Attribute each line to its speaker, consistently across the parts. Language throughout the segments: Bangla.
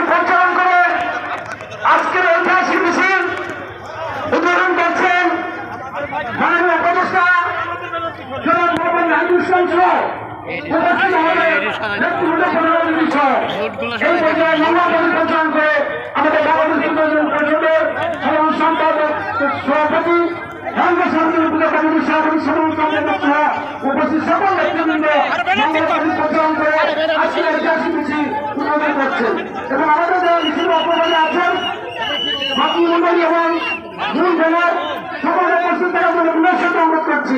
Speaker 1: পরিচালন করে আজকের ঐতিহাসিক মিছিল উদ্বোধন করছেন মাননীয় উপদেষ্টা জনাব মোহাম্মদ নাহিদুল ইসলাম সহ উপস্থিত আমাদের নেতৃবৃন্দ প্রধানমন্ত্রী সহ এই পর্যায়ে মামলা পরিচালন করে আমাদের বাংলাদেশ উন্নয়ন পরিষদের সাধারণ সম্পাদক সভাপতি উপস্থিত সকল নেতৃবৃন্দ পরিচালন করে আজকের ঐতিহাসিক মিছিল উদ্বোধন করছেন এবং আমাদের যারা মিছিল অপরাধে আছেন মাতৃমন্ডলী এবং মূল ব্যানার সকলে উপস্থিত থাকার জন্য বিনয়ের সাথে অনুরোধ করছি।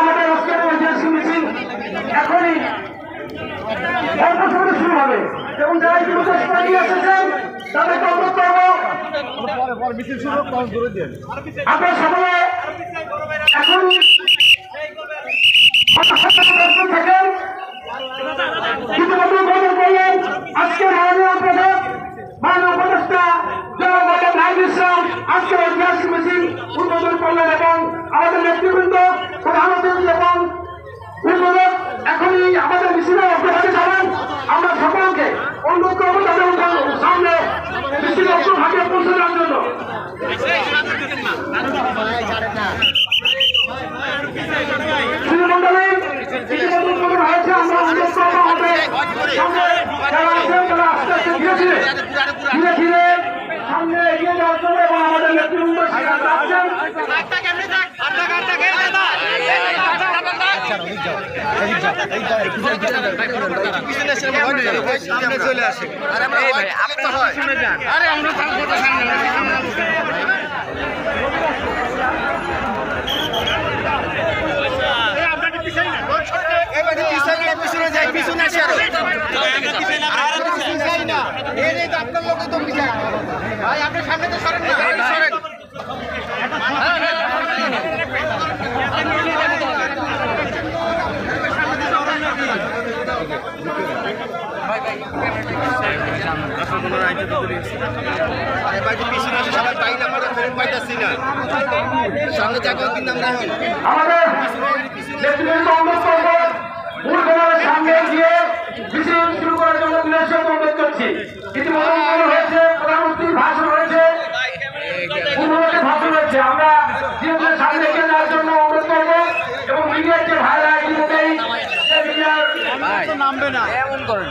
Speaker 1: আমাদের আজকের ঐতিহাসিক মিছিল এখনই অল্প সময় শুরু হবে এবং যারা ইতিমধ্যে পালিয়ে এসেছেন তাদেরকে অনুরোধ করবো আপনারা সকলে এখনই থাকেন। ইতিমধ্যে গ্রহণ করলেন আজকের মাননীয় প্রধান মাননীয় উপদেষ্টা জনাব মোহাম্মদ নাহিদুল ইসলাম আজকের ঐতিহাসিক মিছিল উদ্বোধন করলেন এবং আমাদের নেতৃবৃন্দ প্রধানমন্ত্রী এবং উদ্বোধক এখনই আমাদের মিছিলে অগ্রভাগে যাবেন। আমরা সকলকে অনুরোধ করবো তাদের সামনে মিছিল অগ্রভাগে পৌঁছে দেওয়ার জন্য। শ্রীমন্ডলী ইতিমধ্যে হয়েছে আমরা অনুরোধ করবো আমাদের সামনে যারা আছেন তারা আস্তে আস্তে ধীরে ধীরে ধীরে ধীরে সামনে এগিয়ে যাওয়ার জন্য এবং আমাদের নেতৃবৃন্দ সেখানে আছেন।
Speaker 2: চলে আসে পিছনে যাই পিছনে আসে আপনার লোক তো ভাই আপনার সামনে তো সরেন না সরেন পিছনে আসে সবাই পাই না পাইতেছি না সামনে জায়গা কিন্তু আমরা
Speaker 1: আমাদের নেতৃবৃন্দ অনুরোধ করবো মূল ব্যানারের সামনে গিয়ে মিছিল শুরু করার জন্য বিনয়ের সাথে অনুরোধ করছি। ইতিমধ্যে হয়েছে প্রধানমন্ত্রীর ভাষণ হয়েছে পূর্ববর্তী ভাষণ হয়েছে আমরা ধীরে সামনে এগিয়ে যাওয়ার জন্য অনুরোধ করবো এবং মিডিয়ার যে ভাইরা ইতিমধ্যেই নামবে না এমন করেন